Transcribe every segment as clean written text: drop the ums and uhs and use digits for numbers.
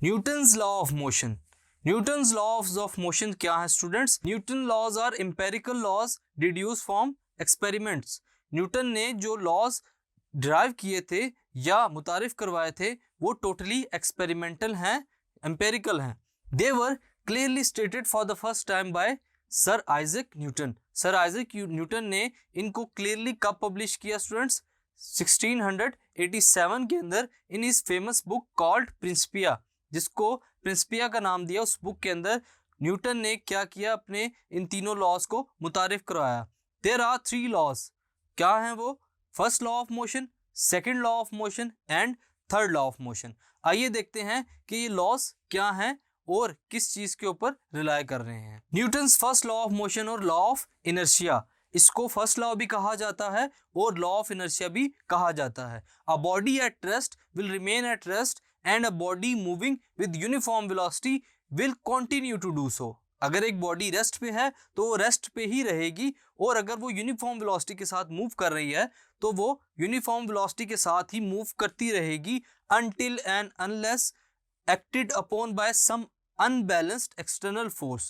Newton's law of motion. Newton's laws of motion क्या है students? Newton laws are empirical laws deduce from experiments. Newton ने जो laws drive किए थे या मुतारिफ करवाए थे वो टोटली एक्सपेरिमेंटल हैं, एम्पेरिकल हैं। They were clearly stated for the first time by sir Isaac Newton. Sir Isaac Newton ने इनको क्लियरली कब पब्लिश किया स्टूडेंट्स? 1687 के अंदर in his famous book called Principia, जिसको प्रिंसिपिया का नाम दिया। उस बुक के अंदर न्यूटन ने क्या किया? अपने इन तीनों लॉज को मुतारिफ करवाया। There are 3 laws. क्या हैं वो? First law of motion, second law of motion and third law of motion. आइए देखते हैं कि ये लॉज क्या हैं और किस चीज के ऊपर रिलाय कर रहे हैं। Newton's first law of motion और लॉ ऑफ इनर्शिया, इसको फर्स्ट लॉ भी कहा जाता है और लॉ ऑफ इनर्शिया भी कहा जाता है। A body at rest will remain at rest and a body moving with uniform velocity will continue to do so. अगर एक बॉडी रेस्ट पे है तो वो रेस्ट पे ही रहेगी, और अगर वो यूनिफॉर्म वेलोसिटी के साथ मूव कर रही है तो वो यूनिफॉर्म वेलोसिटी के साथ ही मूव करती रहेगी until and unless acted upon by some unbalanced external force।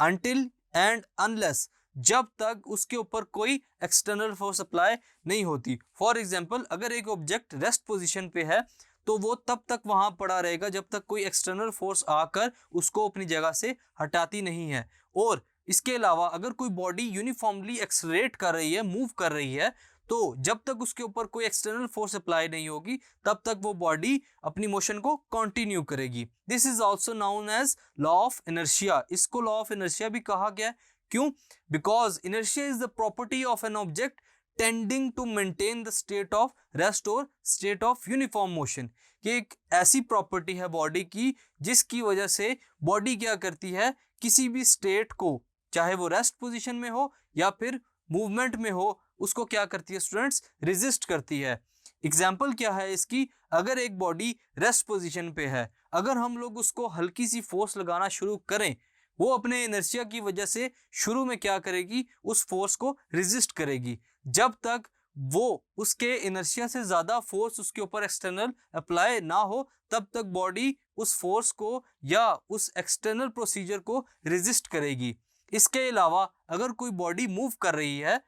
until and unless, जब तक उसके ऊपर कोई एक्सटर्नल फोर्स अप्लाई नहीं होती। फॉर एग्जाम्पल, अगर एक ऑब्जेक्ट रेस्ट पोजीशन पे है तो वो तब तक वहां पड़ा रहेगा जब तक कोई एक्सटर्नल फोर्स आकर उसको अपनी जगह से हटाती नहीं है। और इसके अलावा अगर कोई बॉडी यूनिफॉर्मली एक्सलरेट कर रही है, मूव कर रही है, तो जब तक उसके ऊपर कोई एक्सटर्नल फोर्स अप्लाई नहीं होगी तब तक वो बॉडी अपनी मोशन को कंटिन्यू करेगी। This is also known as law of inertia. इसको लॉ ऑफ इनर्शिया भी कहा गया। क्यों? Because inertia is the property of an object tending to maintain the state of rest और स्टेट ऑफ यूनिफॉर्म मोशन। कि एक ऐसी प्रॉपर्टी है बॉडी की जिसकी वजह से बॉडी क्या करती है? किसी भी स्टेट को, चाहे वो रेस्ट पोजीशन में हो या फिर मूवमेंट में हो, उसको क्या करती है स्टूडेंट्स? रेजिस्ट करती है। एग्जाम्पल क्या है इसकी? अगर एक बॉडी रेस्ट पोजीशन पे है, अगर हम लोग उसको हल्की सी फोर्स लगाना शुरू करें, वो अपने इनर्शिया की वजह से शुरू में क्या करेगी? उस फोर्स को रेजिस्ट करेगी। जब तक वो उसके इनर्शिया से ज्यादा फोर्स उसके ऊपर एक्सटर्नल अप्लाई ना हो तब तक बॉडी उस फोर्स को या उस एक्सटर्नल प्रोसीजर को रेजिस्ट करेगी। इसके अलावा अगर कोई बॉडी मूव कर रही है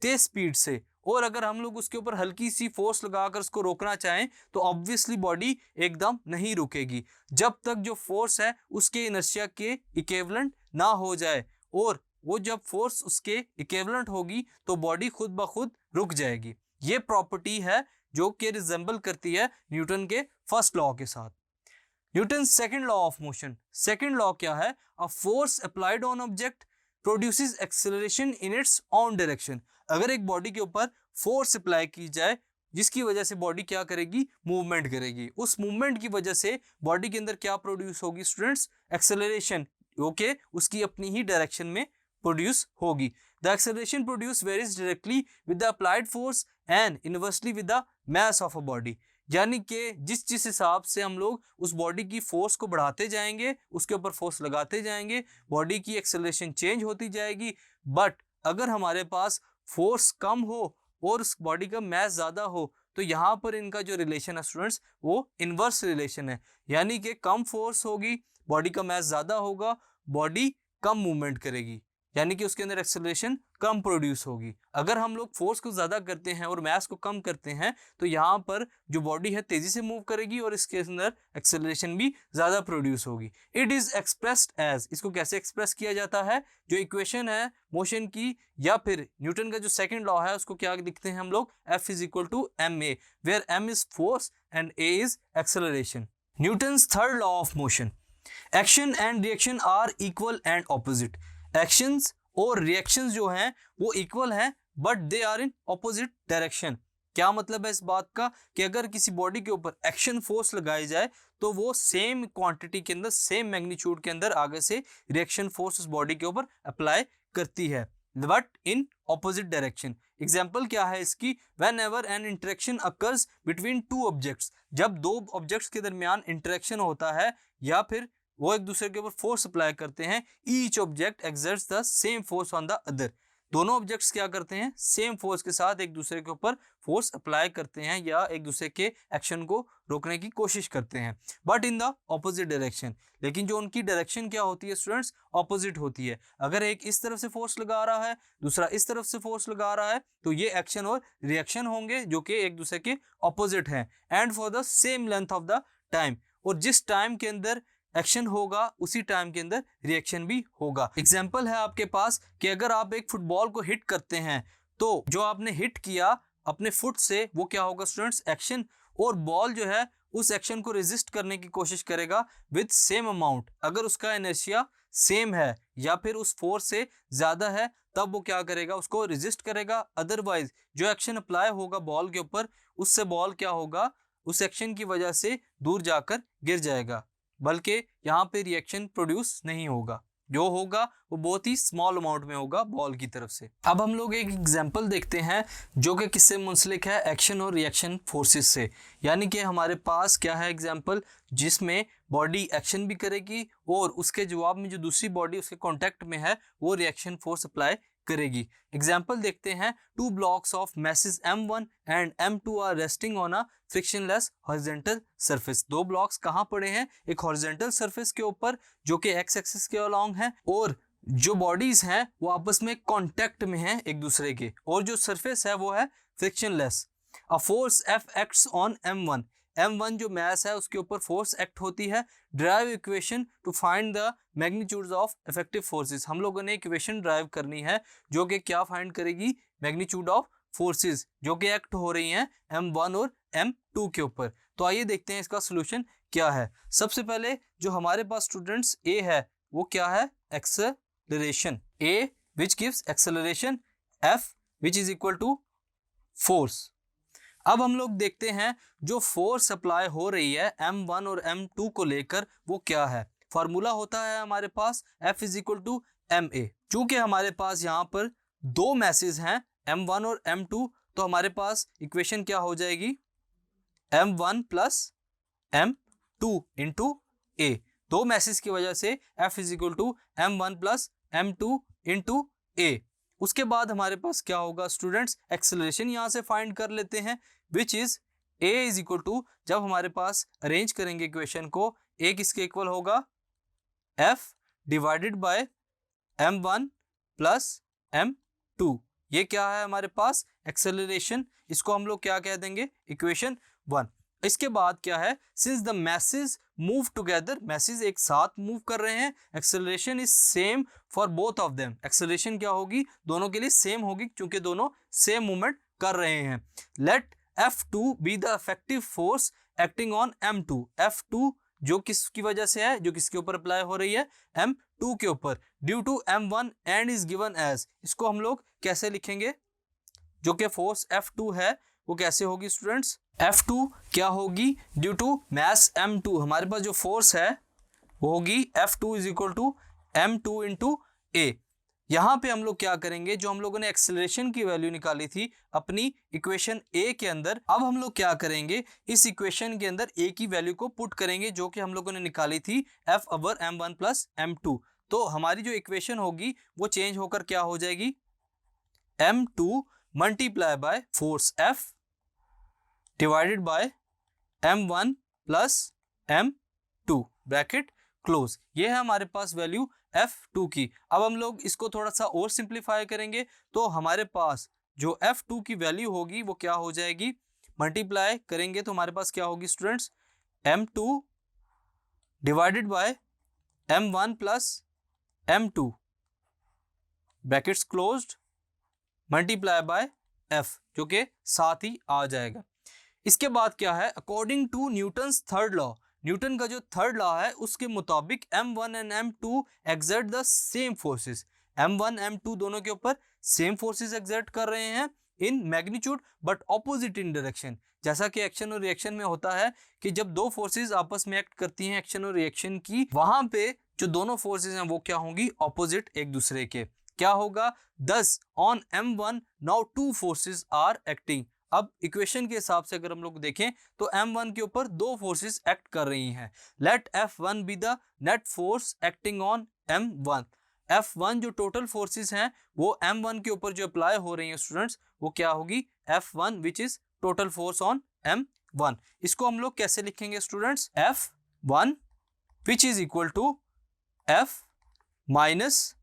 तेज स्पीड से और अगर हम लोग उसके ऊपर हल्की सी फोर्स लगाकर उसको रोकना चाहें तो ऑब्वियसली बॉडी एकदम नहीं रुकेगी जब तक जो फोर्स है उसके इनर्शिया के इक्विवेलेंट ना हो जाए। और वो जब फोर्स उसके इक्विवेलेंट होगी तो बॉडी खुद ब खुद रुक जाएगी। ये प्रॉपर्टी है जो कि रिजेंबल करती है न्यूटन के फर्स्ट लॉ के साथ। Newton second law of motion. Second law क्या है? A force applied on object produces acceleration in its on direction. अगर एक बॉडी के ऊपर फोर्स अप्लाई की जाए जिसकी वजह से बॉडी क्या करेगी? मूवमेंट करेगी। उस मूवमेंट की वजह से बॉडी के अंदर क्या प्रोड्यूस होगी स्टूडेंट्स? एक्सेलरेशन। ओके, उसकी अपनी ही डायरेक्शन में प्रोड्यूस होगी। The acceleration produce varies directly with the applied force and inversely with the mass of a body. यानी कि जिस हिसाब से हम लोग उस बॉडी की फोर्स को बढ़ाते जाएंगे, उसके ऊपर फोर्स लगाते जाएंगे, बॉडी की एक्सेलरेशन चेंज होती जाएगी। बट अगर हमारे पास फोर्स कम हो और उस बॉडी का मास ज़्यादा हो तो यहाँ पर इनका जो रिलेशन है स्टूडेंट्स वो इन्वर्स रिलेशन है। यानी कि कम फोर्स होगी, बॉडी का मास ज़्यादा होगा, बॉडी कम मूवमेंट करेगी, यानी कि उसके अंदर एक्सेलरेशन कम प्रोड्यूस होगी। अगर हम लोग फोर्स को ज़्यादा करते हैं और मास को कम करते हैं तो यहाँ पर जो बॉडी है तेज़ी से मूव करेगी और इसके अंदर एक्सेलरेशन भी ज़्यादा प्रोड्यूस होगी। इट इज़ एक्सप्रेस्ड एज, इसको कैसे एक्सप्रेस किया जाता है? जो इक्वेशन है मोशन की या फिर न्यूटन का जो सेकेंड लॉ है उसको क्या लिखते हैं हम लोग? F is equal to M A, where M is force and A is acceleration. Newton's third law of motion. Action and reaction are equal and opposite. Actions और रिएक्शंस जो हैं वो इक्वल हैं but they are in opposite direction. क्या मतलब है इस बात का? कि अगर किसी बॉडी के ऊपर एक्शन फोर्स लगाई जाए तो वो सेम क्वांटिटी के अंदर, सेम मैग्नीट्यूड के अंदर आगे से रिएक्शन फोर्स उस बॉडी के ऊपर अप्लाई करती है but in opposite direction. Example क्या है इसकी? When ever N interaction occurs between two objects, जब दो ऑब्जेक्ट्स के दरमियान इंटरेक्शन होता है या फिर वो एक दूसरे के ऊपर फोर्स अप्लाई करते हैं, each object exerts the same force on the other. दोनों ऑब्जेक्ट्स क्या करते हैं, सेम फोर्स के साथ एक दूसरे के ऊपर फोर्स अप्लाई करते हैं या एक दूसरे के एक्शन को रोकने की कोशिश करते हैं, but in the opposite direction. लेकिन जो उनकी डायरेक्शन क्या होती है स्टूडेंट्स, ऑपोजिट होती है। अगर एक इस तरफ से फोर्स लगा रहा है, दूसरा इस तरफ से फोर्स लगा रहा है, तो ये एक्शन और रिएक्शन होंगे जो कि एक दूसरे के ऑपोजिट हैं, and for the same length of the time. और जिस टाइम के अंदर एक्शन होगा उसी टाइम के अंदर रिएक्शन भी होगा। एग्जाम्पल है आपके पास कि अगर आप एक फुटबॉल को हिट करते हैं तो जो आपने हिट किया अपने फुट से वो क्या होगा स्टूडेंट्स, एक्शन, और बॉल जो है उस एक्शन को रेजिस्ट करने की कोशिश करेगा विद सेम अमाउंट। अगर उसका इनर्शिया सेम है या फिर उस फोर्स से ज्यादा है तब वो क्या करेगा, उसको रेजिस्ट करेगा। अदरवाइज जो एक्शन अप्लाई होगा बॉल के ऊपर उससे बॉल क्या होगा, उस एक्शन की वजह से दूर जाकर गिर जाएगा, बल्कि यहाँ पे रिएक्शन प्रोड्यूस नहीं होगा। जो होगा वो बहुत ही स्मॉल अमाउंट में होगा बॉल की तरफ से। अब हम लोग एक एग्जांपल देखते हैं जो कि किससे मुंसलिक है, एक्शन और रिएक्शन फोर्सेस से। यानी कि हमारे पास क्या है एग्जांपल, जिसमें बॉडी एक्शन भी करेगी और उसके जवाब में जो दूसरी बॉडी उसके कांटेक्ट में है वो रिएक्शन फोर्स अप्लाई करेगी। एग्जाम्पल देखते हैं, 2 blocks of masses m1 and m2 are resting on a frictionless horizontal surface। 2 blocks कहाँ पड़े हैं, एक हॉरिजॉन्टल सरफेस के ऊपर जो कि x एक्सिस के अलोंग है, और जो बॉडीज हैं वो आपस में कांटेक्ट में हैं एक दूसरे के, और जो सरफेस है वो है frictionless. A force F acts on m1, m1 जो मास है उसके ऊपर फोर्स एक्ट होती है। Drive equation two find the magnitudes of effective forces. हम लोगों ने इक्वेशन ड्राइव करनी है जो कि क्या फाइंड करेगी, मैग्नीट्यूड ऑफ फोर्सेस जो कि एक्ट हो रही हैं m1 और m2 के ऊपर। तो आइए देखते हैं इसका सोल्यूशन क्या है। सबसे पहले जो हमारे पास स्टूडेंट्स A है वो क्या है, acceleration. A which gives acceleration, F which is equal to force. अब हम लोग देखते हैं जो फोर्स अप्लाई हो रही है m1 और m2 को लेकर वो क्या है। फॉर्मूला होता है हमारे पास F is equal to ma। चूंकि हमारे पास यहाँ पर दो मैसेज हैं m1 और m2, तो हमारे पास इक्वेशन क्या हो जाएगी, m1 plus m2 into a। दो मैसेज की वजह से F is equal to m1 plus m2 into a। उसके बाद हमारे पास क्या होगा स्टूडेंट्स, एक्सेलरेशन यहाँ से फाइंड कर लेते हैं, which is a is equal to, जब हमारे पास अरेंज करेंगे इक्वेशन को, a किसके इक्वल होगा, f divided by m1 plus m2। ये क्या है हमारे पास, एक्सेलरेशन। इसको हम लोग क्या कह देंगे, इक्वेशन 1। इसके बाद क्या है, since the message move together, message एक साथ मूव कर रहे हैं, acceleration is same for both of them. Acceleration क्या होगी, दोनों के लिए सेम होगी क्योंकि दोनों सेम मूवमेंट कर रहे हैं। Let F2 be the effective force acting on M2। F2 जो किसकी वजह से है, जो किसके ऊपर अप्लाई हो रही है, M2 के ऊपर, due to M1 and is given as. इसको हम लोग कैसे लिखेंगे, जो कि फोर्स F2 है वो कैसे होगी स्टूडेंट्स, F2 क्या होगी, ड्यू टू मास M2। हमारे पास जो फोर्स है वो होगी F2 is equal to M2 into A। यहाँ पे हम लोग क्या करेंगे, जो हम लोगों ने एक्सेलरेशन की वैल्यू निकाली थी अपनी इक्वेशन A के अंदर, अब हम लोग क्या करेंगे, इस इक्वेशन के अंदर A की वैल्यू को पुट करेंगे जो कि हम लोगों ने निकाली थी F over M1 plus M2। तो हमारी जो इक्वेशन होगी वो चेंज होकर क्या हो जाएगी, M2 multiply by force F divided by M1 plus M2 bracket close. ये है हमारे पास वैल्यू F2 की। अब हम लोग इसको थोड़ा सा और सिंप्लीफाई करेंगे तो हमारे पास जो F2 की वैल्यू होगी वो क्या हो जाएगी, मल्टीप्लाई करेंगे तो हमारे पास क्या होगी students, M2 divided by M1 plus M2 brackets closed multiply by F, जो कि साथ ही आ जाएगा। इसके बाद क्या है, according to Newton's third law, Newton का जो थर्ड लॉ है उसके मुताबिक M1 and M2 exert the same forces. M1 M2 दोनों के ऊपर सेम फोर्सेस एक्सर्ट कर रहे हैं in magnitude but opposite in direction. जैसा कि एक्शन और रिएक्शन में होता है कि जब दो फोर्सेस आपस में एक्ट करती हैं एक्शन और रिएक्शन की, वहां पे जो दोनों फोर्सेस हैं वो क्या होंगी, ऑपोजिट एक दूसरे के। क्या होगा, thus on M1 now two forces are acting. अब इक्वेशन के हिसाब से अगर हम लोग देखें तो M1 के ऊपर दो फोर्सेस एक्ट कर रही हैं। Let F1 be the net force acting on M1। F1 जो टोटल फोर्सेस हैं वो M1 के ऊपर जो अप्लाई हो रही हैं स्टूडेंट्स, वो क्या होगी, F1 which is total force on M1। इसको हम लोग कैसे लिखेंगे students, F1 which is equal to F minus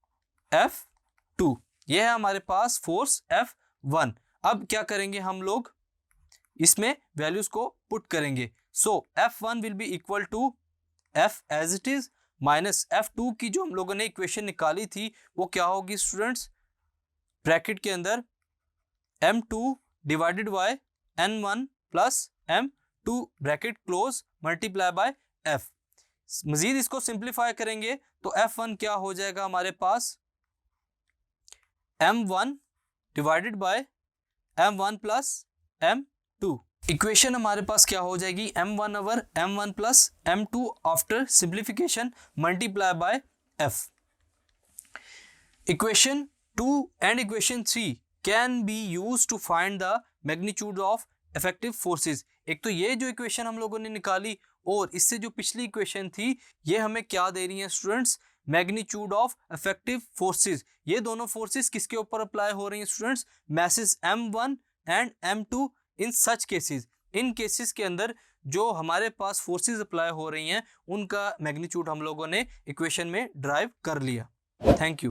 F2। ये है हमारे पास फोर्स F1। अब क्या करेंगे हम लोग, इसमें वैल्यूज को पुट करेंगे। So F1 will be equal to F as it is minus F2 की जो हम लोगों ने इक्वेशन निकाली थी वो क्या होगी स्टूडेंट्स, ब्रैकेट के अंदर M2 divided by N1 plus M2 bracket close multiply by F। मजीद इसको सिंप्लीफाई करेंगे तो F1 क्या हो जाएगा हमारे पास, M1 divided by M1 plus M2। Equation हमारे पास क्या हो जाएगी, M1 over M1 plus M2 after simplification multiply by F। Equation 2 and equation 3 can be use to find the magnitude of effective forces. एक तो ये जो इक्वेशन हम लोगों ने निकाली और इससे जो पिछली इक्वेशन थी ये हमें क्या दे रही है students, magnitude of effective forces. ये दोनों फोर्सेस किसके ऊपर अप्लाई हो रही हैं students, message M1 and M2। In such cases, in cases के अंदर जो हमारे पास फोर्सेस अप्लाई हो रही हैं उनका मैग्नीट्यूड हम लोगों ने इक्वेशन में ड्राइव कर लिया। Thank you.